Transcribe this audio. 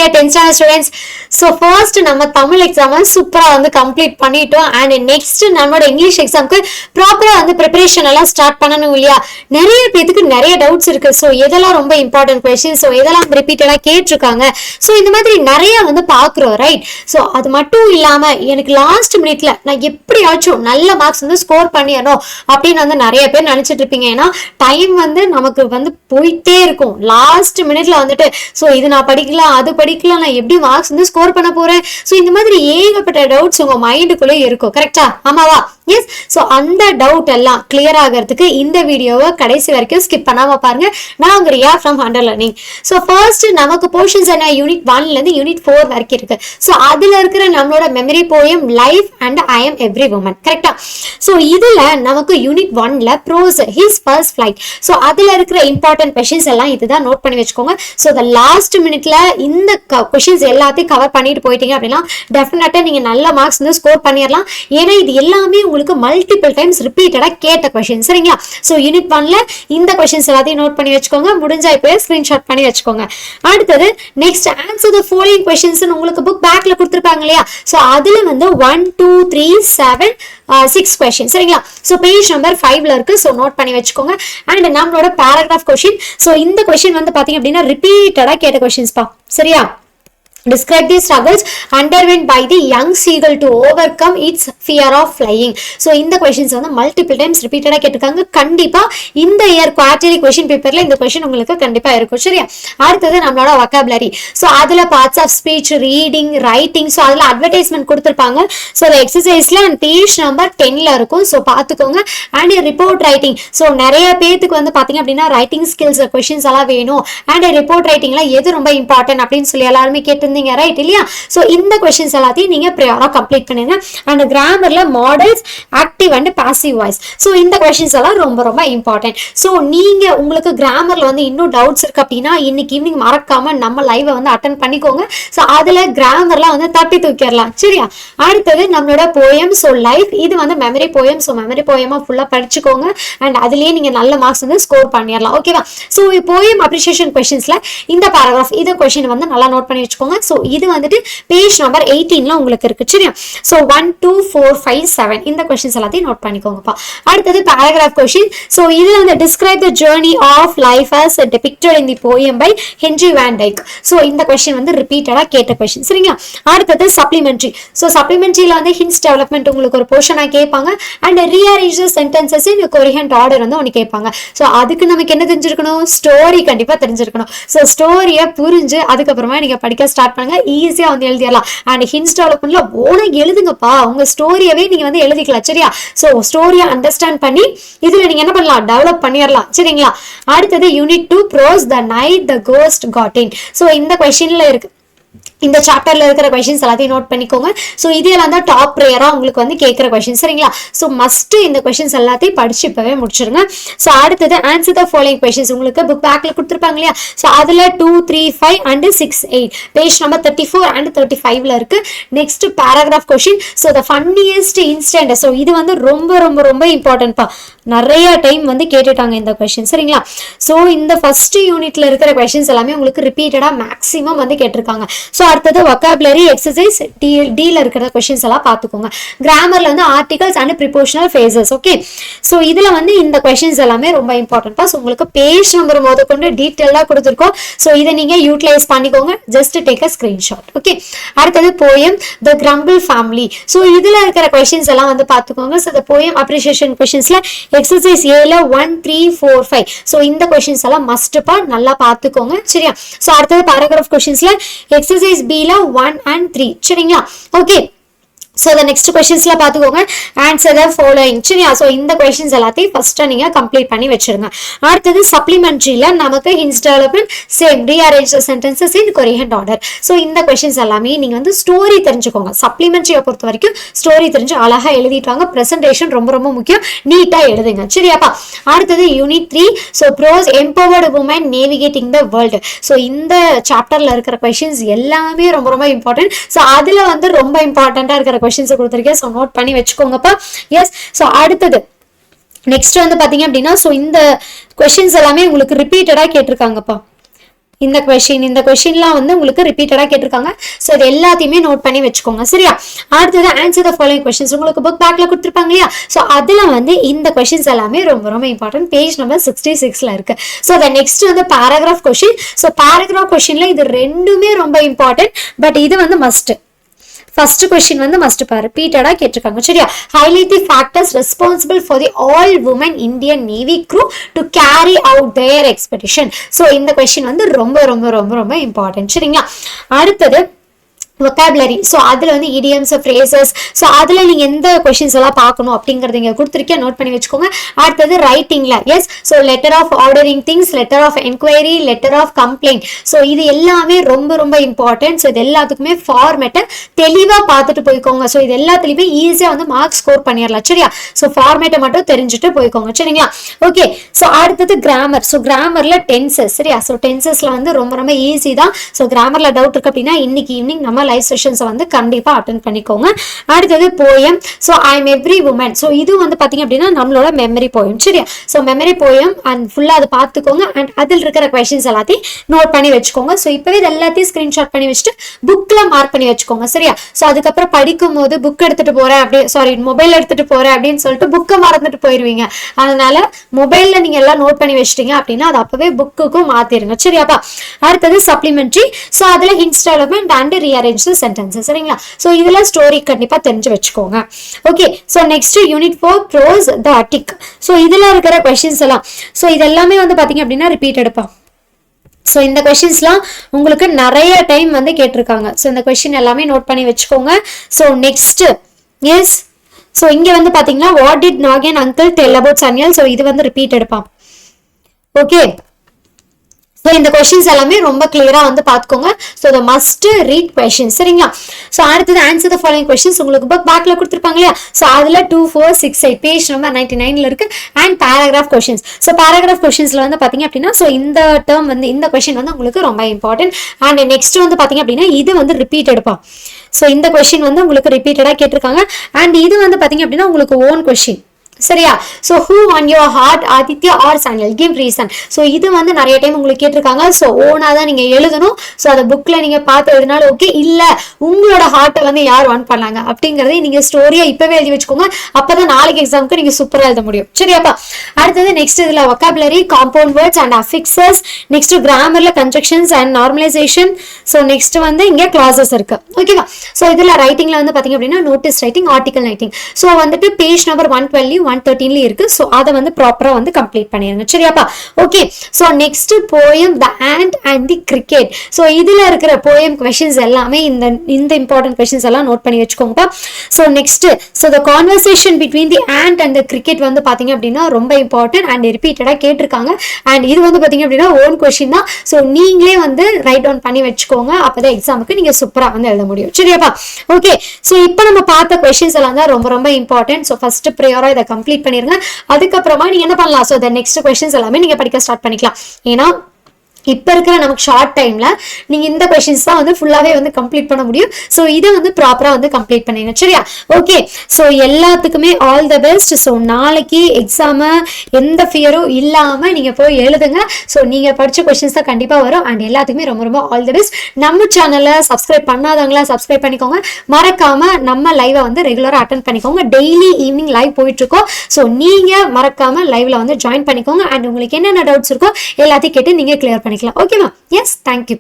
dear 10th standard students. So first நம்ம தமிழ் எக்ஸாமை சூப்பரா வந்து கம்ப்ளீட் பண்ணிட்டோம். அண்ட் நெக்ஸ்ட் நம்மளோட இங்கிலீஷ் எக்ஸாமுக்கு ப்ராப்பரா வந்து ப்ரிப்பரேஷன் எல்லாம் ஸ்டார்ட் பண்ணணும் இல்லையா? நிறைய பேருக்கு நிறைய டவுட்ஸ் இருக்கு. ஸோ எதெல்லாம் ரொம்ப இம்பார்ட்டன்ட் கொஸ்டின், ஸோ எதெல்லாம் ரிப்பீட்டடா கேட்டிருக்காங்க, ஸோ இந்த மாதிரி நிறைய வந்து பாக்குறோம், ரைட்? ஸோ அது மட்டும் இல்லாம எனக்கு லாஸ்ட் மினிட்ல நான் எப்படியாச்சும் நல்ல மார்க்ஸ் வந்து ஸ்கோர் பண்ணிடணும் அப்படின்னு வந்து நிறைய பேர் நினைச்சிட்டு இருப்பீங்க. ஏன்னா டைம் வந்து நமக்கு வந்து போயிட்டே இருக்கும். லாஸ்ட் மினிட்ல வந்துட்டு ஸோ இது நான் படிக்கலாம், அது படிக்கலாம், நான் எப்படி மார்க்ஸ் வந்து ஸ்கோர் பண்ண போறேன், ஸோ இந்த மாதிரி ஏகப்பட்ட டவுட்ஸ் உங்க மைண்டுக்குள்ளே இருக்கும். கரெக்டா? ஆமாவா? எஸ். ஸோ அந்த டவுட் எல்லாம் கிளியர் ஆகிறதுக்கு இந்த வீடியோவை கடைசி வரைக்கும் ஸ்கிப் பண்ணாம பாருங்க. நான் உங்க Riya from Hunter Learning. So first நமக்கு போர்ஷன்ஸ் என்ன, யூனிட் 1ல இருந்து யூனிட் 4 வரைக்கும் இருக்கு. ஸோ அதுல இருக்கிற நம்மளோட memory poem life and I am every woman. கரெக்டா? ஸோ இதுல நமக்கு யூனிட் 1ல prose his first flight. So அதுல இருக்கிற இம்பார்ட்டன்ட் கொஸ்டின்ஸ் எல்லாம் இதுதான், நோட் பண்ணி வச்சுக்கோங்க. ஸோ த லாஸ்ட் மினிட்ல இந்த கொஸ்டின்ஸ் எல்லாத்தையும் கவர் பண்ணிட்டு போயிட்டீங்க அப்படின்னா டெஃபினட்டா நீங்க நல்ல மார்க்ஸ் வந்து ஸ்கோர் பண்ணிடலாம். ஏன்னா இது எல்லாமே உங்களுக்கு மல்டிபிள் டைம்ஸ் ரிப்பீட்டடா கேட்ட கொஸ்டின். சரிங்களா? ஸோ யூனிட் 1ல இந்த கொஸ்டின்ஸ் எல்லாத்தையும் நோட் பண்ணி வச்சுக்கோங்க. முடிஞ்சா இப்போ ஸ்கிரீன்ஷாட் பண்ணி வச்சுக்கோங்க. அடுத்தது next answer the following questions உங்களுக்கு புக் பேக்ல கொடுத்துருப்பாங்க இல்லையா? ஸோ அதுல வந்து 1 2 3 7 6 கொஸ்டின். சரிங்களா? ஸோ பேஜ் நம்பர் 5ல இருக்கு. ஸோ நோட் பண்ணி வச்சுக்கோங்க. அண்ட் நம்மளோட பேராகிராஃப் கொஸ்டின். ஸோ இந்த கொஸ்டின் வந்து பாத்தீங்க அப்படின்னா ரிப்பீட்டடா கேட்ட கொஸ்டின்ஸ் பா. சரியா? Describe the struggles underwent by the young seagull to overcome its fear of flying. So இந்த questions வந்து multiple times repeated கேட்டிருக்காங்க. கண்டிப்பா இந்த இயர் குவார்டர்லி question paperல இந்த question உங்களுக்கு கண்டிப்பா இருக்கும். சரியா? அடுத்தது நம்மளோட vocabulary. So அதுல parts of speech, reading, writing, so அதுல advertisement கொடுத்திருப்பாங்க. So the exerciseல page number 10ல இருக்கும். So பாத்துக்கோங்க. and report writing. So நிறைய பேத்துக்கு வந்து பாத்தீங்க அப்படின்னா writing skills questions எல்லாம் வேணும். and report writingல எது ரொம்ப important அப்படின்னு சொல்லி எல்லாருமே கேட்டு ரைட் இல்லையா? சோ இந்த क्वेश्चंस எல்லாத்தையும் நீங்க ப்ரையாரா கம்ப்ளீட் பண்ணுங்க. அண்ட் கிராமர்ல modals, active and passive voice. So இந்த क्वेश्चंस எல்லாம் ரொம்ப ரொம்ப இம்பார்ட்டன்ட். சோ நீங்க உங்களுக்கு கிராமர்ல வந்து இன்னும் டவுட்ஸ் இருக்கு அப்படின்னா இன்னைக்கு ஈவினிங் மறக்காம நம்ம லைவ் வந்து அட்டெண்ட் பண்ணிக்கோங்க. சோ அதுல கிராமர்ல வந்து தட்டி தூக்கிடலாம். சரியா? அடுத்தது நம்மளோட போயம். சோ லைஃப் இது வந்து மெமரி போயம். சோ மெமரி போயமா ஃபுல்லா படிச்சுக்கோங்க. அண்ட் அதுலயே நீங்க நல்ல மார்க்ஸ் வந்து ஸ்கோர் பண்ணிடலாம். ஓகேவா? சோ போயம் அப்ரிசியேஷன் क्वेश्चंसல இந்த பேராகிராஃப் இந்த क्वेश्चन வந்து நல்லா நோட் பண்ணி வச்சுக்கோங்க. சோ இது வந்துட்டு பேஜ் நம்பர் 18ல உங்களுக்கு இருக்கு. சரியா? சோ 1 2 4 5 7 இந்த क्वेश्चंस எல்லாத்தையும் நோட் பண்ணிக்கோங்கப்பா. அடுத்தது paragraph question. சோ இதுல வந்து describe the journey of life as depicted in the poem by Henry van Dyke. So இந்த क्वेश्चन வந்து ரிப்பீட்டடா கேட்ட क्वेश्चन. சரிங்களா? அடுத்தது supplementary. சோ supplementaryல வந்து hints development உங்களுக்கு ஒரு போர்ஷனா கேட்பாங்க. and rearrange the sentences in coherent order வந்து ஒன்னு கேட்பாங்க. சோ அதுக்கு நமக்கு என்ன தெரிஞ்சிருக்கணும்? ஸ்டோரி கண்டிப்பா தெரிஞ்சிருக்கணும். சோ ஸ்டோரியை புரிஞ்சு அதுக்கு அப்புறமா நீங்க படிக்க ஸ்டார்ட் பண்ணுங்க. ஈஸியா வந்து எழுதிடலாம். அண்ட் ஹின்ஸ் டெவலப்மெண்ட்ல ஓன எழுதுங்கப்பா. உங்க ஸ்டோரியவே நீங்க வந்து எழுதிக்கலாம். சரியா? சோ ஸ்டோரியை அண்டர்ஸ்டாண்ட் பண்ணி இதுல நீங்க என்ன பண்ணலாம்? டெவலப் பண்ணிடலாம். சரிங்களா? அடுத்தது unit 2 prose the night the ghost got in. So இந்த क्वेश्चनல இருக்கு. இந்த சாப்டர்ல இருக்கிற क्वेश्चंस எல்லாத்தையும் நோட் பண்ணிக்கோங்க. சோ இதெல்லாம் தான் டாப் ப்ரேயரா உங்களுக்கு வந்து கேக்குற क्वेश्चंस. சரிங்களா? சோ மஸ்ட் இந்த क्वेश्चंस எல்லாத்தையும் படிச்சு இப்பவே முடிச்சிருங்க. சோ அடுத்து ஆன்சர் தி ஃபாலோயிங் क्वेश्चंस உங்களுக்கு புக் பேக்ல கொடுத்திருப்பாங்க இல்லையா? சோ அதுல 2 3 5 and 6 8 பேஜ் நம்பர் 34 and 35ல இருக்கு. Next paragraph question. So the funniest incident. So இது வந்து ரொம்ப ரொம்ப ரொம்ப இம்பார்ட்டன்ட் பா. நிறைய டைம் வந்து கேட்டுட்டாங்க இந்த क्वेश्चन. சரிங்களா? சோ இந்த ஃபர்ஸ்ட் யூனிட்ல இருக்கிற क्वेश्चंस எல்லாமே உங்களுக்கு ரிப்பீட்டடா மேக்ஸिमम வந்து கேட்டிருக்காங்க. சோ அடுத்தது vocabulary exercise D-ல இருக்கிற क्वेश्चंस எல்லாம் பாத்துக்கோங்க. கிராமர்ல வந்து articles and prepositional phrases. Okay? So இதுல வந்து இந்த क्वेश्चंस எல்லாமே ரொம்ப இம்பார்ட்டன்ட் பா. சோ உங்களுக்கு பேஜ் நம்பர் முதற்கொண்டு டீடைலா கொடுத்திருக்கோம். சோ இத நீங்க யூட்டிலைஸ் பண்ணிக்கோங்க. Just take a screenshot. Okay? அடுத்தது poem the grumble family. So இதுல இருக்கிற क्वेश्चंस எல்லாம் வந்து பாத்துக்கோங்க. சோ the poem appreciation questionsல எக்ஸர்சைஸ் ஏல 1 3 4 5. சோ இந்த क्वेश्चंस எல்லாம் மஸ்ட் பா. நல்லா பாத்துக்கோங்க. சரியா? சோ அடுத்தது paragraph questionsல எக்ஸர்சைஸ் B-ல 1 and 3. சரிங்களா? ஓகே? So the next questionsல பாத்துக்கோங்க. answer the following. சரியா? சோ இந்த questions எல்லாத்தையும் ஃபர்ஸ்ட் நீங்க கம்ப்ளீட் பண்ணி வெச்சிருங்க. அடுத்து supplementaryல நமக்கு hints development, same rearrange the sentences in coherent order. So இந்த questions எல்லாமே நீங்க வந்து ஸ்டோரி தெரிஞ்சுக்கோங்க. supplementary பொறுத்த வரைக்கும் ஸ்டோரி தெரிஞ்சு அழகா எழுதிட்டு வாங்க. presentation ரொம்ப ரொம்ப முக்கியம். நீட்டா எழுதுங்க. சரியாப்பா? அடுத்து unit 3. So prose empowered women navigating the world. So இந்த சாப்டர்ல இருக்கிற questions எல்லாமே ரொம்ப ரொம்ப இம்பார்ட்டன்ட். சோ அதுல வந்து ரொம்ப இம்பார்ட்டன்ட்டா இருக்கிற क्वेश्चंस கொடுத்திருக்கேன். சோ நோட் பண்ணி வெச்சுக்கோங்கப்பா. எஸ். சோ அடுத்து நெக்ஸ்ட் வந்து பாத்தீங்க அப்படின்னா சோ இந்த क्वेश्चंस எல்லாமே உங்களுக்கு ரிப்பீட்டடா கேட்டிருக்காங்கப்பா. இந்த கொஸ்டின்லாம் வந்து உங்களுக்கு ரிப்பீட்டடா கேட்டிருக்காங்க. ஸோ இது எல்லாத்தையுமே நோட் பண்ணி வச்சுக்கோங்க. சரியா? அடுத்தது ஆன்சர் த ஃபாலோயிங் கொஸ்டின்ஸ் உங்களுக்கு புக் பேக்ல கொடுத்துருப்பாங்க இல்லையா? ஸோ அதுல வந்து இந்த கொஸ்டின்ஸ் எல்லாமே ரொம்ப ரொம்ப இம்பார்ட்டன்ட். பேஜ் நம்பர் 66ல இருக்கு. ஸோ த நெக்ஸ்ட் வந்து பேராகிராஃப் கொஸ்டின். ஸோ பேராகிராஃப் கொஸ்டின்ல இது ரெண்டுமே ரொம்ப இம்பார்ட்டன்ட். பட் இது வந்து மஸ்ட். ஃபர்ஸ்ட் கொஸ்டின் வந்து மஸ்ட் பாரு, ரிப்பீட்டடா கேட்டிருக்காங்க. சரியா? Highlight the factors responsible for the all woman Indian navy crew to carry out their expedition. So இந்த கொஸ்டின் வந்து ரொம்ப ரொம்ப ரொம்ப ரொம்ப இம்பார்ட்டன்ட். சரிங்களா? அடுத்தது vocabulary. ஸோ அதில் வந்து idioms, phrases. ஸோ அதில் நீங்கள் எந்த கொஷின்ஸ் எல்லாம் பார்க்கணும் அப்படிங்கிறத இங்கே கொடுத்துருக்கேன், நோட் பண்ணி வச்சுக்கோங்க. அடுத்தது ரைட்டிங்கில் எஸ். So letter of ordering things, letter of enquiry, letter of complaint. So இது எல்லாமே ரொம்ப ரொம்ப இம்பார்ட்டன்ட். ஸோ இது எல்லாத்துக்குமே ஃபார்மேட்டை தெளிவாக பார்த்துட்டு போய்க்கோங்க. ஸோ இது எல்லாத்துலேயுமே ஈஸியாக வந்து மார்க் ஸ்கோர் பண்ணிடலாம். சரியா? ஸோ ஃபார்மேட்டை மட்டும் தெரிஞ்சுட்டு போய்க்கோங்க. சரிங்களா? ஓகே. ஸோ அடுத்தது கிராமர். ஸோ கிராமரில் டென்சஸ். சரியா? ஸோ டென்சஸில் வந்து ரொம்ப ரொம்ப ஈஸி தான். ஸோ கிராமரில் டவுட் இருக்கு அப்படின்னா இன்னைக்கு ஈவினிங் நம்ம லைவ் செஷன்ஸை வந்து கண்டிப்பா அட்டெண்ட் பண்ணிக்கோங்க. அடுத்தது poem. So I am every woman. So இது வந்து பாத்தீங்க அப்படின்னா நம்மளோட மெமரி போயம். சரியா? ஸோ மெமரி போயம் அண்ட் ஃபுல்லா அதை பார்த்துக்கோங்க. அண்ட் அதில் இருக்கிற கொஸ்டின்ஸ் எல்லாத்தையும் நோட் பண்ணி வச்சுக்கோங்க. ஸோ இப்பவே இது எல்லாத்தையும் ஸ்கிரீன்ஷாட் பண்ணி வச்சுட்டு புக்ல மார்க் பண்ணி வச்சுக்கோங்க. சரியா? ஸோ அதுக்கப்புறம் படிக்கும் போது புக் எடுத்துட்டு போறேன் அப்படி மொபைல் எடுத்துட்டு போறேன் அப்படின்னு சொல்லிட்டு புக்கை மறந்துட்டு போயிருவீங்க. அதனால மொபைல்ல நீங்க எல்லாம் நோட் பண்ணி வச்சிட்டீங்க அப்படின்னா அது அப்பவே புக்குக்கும் மாத்திருங்க. சரியாப்பா? அடுத்தது சப்ளிமெண்ட்ரி. ஸோ அதுல hints development and rearrange sentences. சரிங்களா? சோ இதுல ஸ்டோரி கண்டிப்பா தெரிஞ்சு வச்சுக்கோங்க. Okay. So next unit 4 prose the attic. So இதுல இருக்கிற क्वेश्चंस எல்லாம் சோ இதெல்லாமே வந்து பாத்தீங்க அப்படின்னா ரிப்பீட் எடுப்பா. ஸோ இந்த கொஸ்டின்ஸ்லாம் உங்களுக்கு நிறைய டைம் வந்து கேட்டிருக்காங்க. ஸோ இந்த கொஸ்டின் எல்லாமே நோட் பண்ணி வச்சுக்கோங்க. So next S. ஸோ இங்க வந்து பாத்தீங்கன்னா what did Nagen uncle tell about Sanyal. So இது வந்து ரிப்பீட் எடுப்பான். ஓகே. ஸோ இந்த கொஸ்டின்ஸ் எல்லாமே ரொம்ப கிளியரா வந்து பார்த்துக்கோங்க. So the must read questions. சரிங்களா? ஸோ அடுத்தது ஆன்சர் த ஃபாலோயிங் கொஸ்டின்ஸ் உங்களுக்கு புக் பேக்ல கொடுத்துருப்பாங்க இல்லையா? ஸோ அதுல 2, 4, 6, 8 பேஜ் நம்பர் 99ல இருக்கு. And paragraph questions. So paragraph கொஸ்டின்ஸ்ல வந்து பாத்தீங்க அப்படின்னா ஸோ இந்த டேர்ம் வந்து இந்த கொஸ்டின் வந்து உங்களுக்கு ரொம்ப இம்பார்ட்டன்ட். அண்ட் நெக்ஸ்ட் வந்து பாத்தீங்க அப்படின்னா இது வந்து ரிப்பீட் எடுப்பா. ஸோ இந்த கொஸ்டின் வந்து உங்களுக்கு ரிப்பீட்டடா கேட்டிருக்காங்க. அண்ட் இது வந்து பாத்தீங்க அப்படின்னா உங்களுக்கு ஓன் கொஸ்டின். சரியா? So who won your heart, Aditya R Sanyal, give reason. So இது வந்து நிறைய டைம் உங்களுக்கு கேட்டிருக்காங்க. சோ ஓனா தான் நீங்க எழுதணும். சோ அத புக்ல நீங்க பார்த்து எழுதினால ஓகே. இல்ல உங்களோட ஹார்ட்டை வந்து யார் வான் பண்ணாங்க அப்படிங்கறதை நீங்க ஸ்டோரியா இப்பவே எழுதி வச்சுக்கோங்க. அப்பதான் நாளைக்கு எக்ஸாமுக்கு நீங்க சூப்பரா எழுத முடியும். சரியாப்பா? அடுத்தது நெக்ஸ்ட் இதுல vocabulary, compound words and affixes. Next கிராமர்ல conjunctions and normalization. So next வந்து இங்க clauses இருக்கு. ஓகேவா? சோ இதுல ரைட்டிங்ல வந்து பாத்தீங்க அப்படின்னா notice writing, article writing. So வந்துட்டு பேஜ் நம்பர் 112 113 இருக்கு. சோ அத வந்து ப்ராப்பரா வந்து கம்ப்ளீட் பண்ணிருங்க. சரியாப்பா? Okay. So next poem the ant and the cricket. So இதுல இருக்கிற போயம் क्वेश्चंस எல்லாமே இந்த இம்பார்ட்டன்ட் क्वेश्चंस எல்லாம் நோட் பண்ணி வச்சுக்கோங்கப்பா. So next so the conversation between the ant and the cricket வந்து பாத்தீங்க அப்படின்னா ரொம்ப இம்பார்ட்டன்ட் அண்ட் ரிப்பீட்டடா கேட்டிருக்காங்க. அண்ட் இது வந்து பாத்தீங்க அப்படின்னா ஓன் क्वेश्चन தான். சோ நீங்களே வந்து ரைட் டவுன் பண்ணி வச்சுக்கோங்க. அப்பதான் எக்ஸாமுக்கு நீங்க சூப்பரா வந்து எழுத முடியும். சரியாப்பா? ஓகே. சோ இப்போ நம்ம பார்த்த क्वेश्चंस எல்லாம் தான் ரொம்ப ரொம்ப இம்பார்ட்டன்ட். சோ ஃபர்ஸ்ட் ப்ரையாரா இத கம்ப்ளீட் பண்ணிருங்க. அதுக்கப்புறமா நீங்க என்ன பண்ணலாம்? சோ தி நெக்ஸ்ட் क्वेश्चंस எல்லாமே நீங்க படிக்க ஸ்டார்ட் பண்ணிக்கலாம். ஏன்னா இப்ப இருக்கிற நமக்கு ஷார்ட் டைம்ல நீங்க இந்த क्वेश्चंस தான் வந்து ஃபுல்லாவே வந்து கம்ப்ளீட் பண்ண முடியும். சோ இத வந்து ப்ராப்பரா வந்து கம்ப்ளீட் பண்ணுங்க. சரியா? ஓகே. சோ எல்லாத்துக்குமே ஆல் தி பெஸ்ட். சோ நாளைக்கு எக்ஸாம் எந்த ஃபியரும் இல்லாம நீங்க போய் எழுதுங்க. சோ நீங்க படிச்ச क्वेश्चंस தான் கண்டிப்பா வரும். அண்ட் எல்லாத்துக்குமே ரொம்ப ரொம்ப ஆல் தி பெஸ்ட். நம்ம சேனலை சப்ஸ்கிரைப் பண்ணாதவங்களா சப்ஸ்கிரைப் பண்ணிக்கோங்க. மறக்காம நம்ம லைவை வந்து ரெகுலரா அட்டெண்ட் பண்ணிக்கோங்க. டெய்லி ஈவினிங் லைவ் போயிட்டு இருக்கோம். சோ நீங்க மறக்காம லைவ்ல வந்து ஜாயின் பண்ணிக்கோங்க. அண்ட் உங்களுக்கு என்னென்ன டவுட்ஸ் இருக்கோ எல்லாத்தையும் கேட்டு நீங்க கிளியர் பண்ணிக்கலாம். ஓகேவா? எஸ். தேங்க்யூ.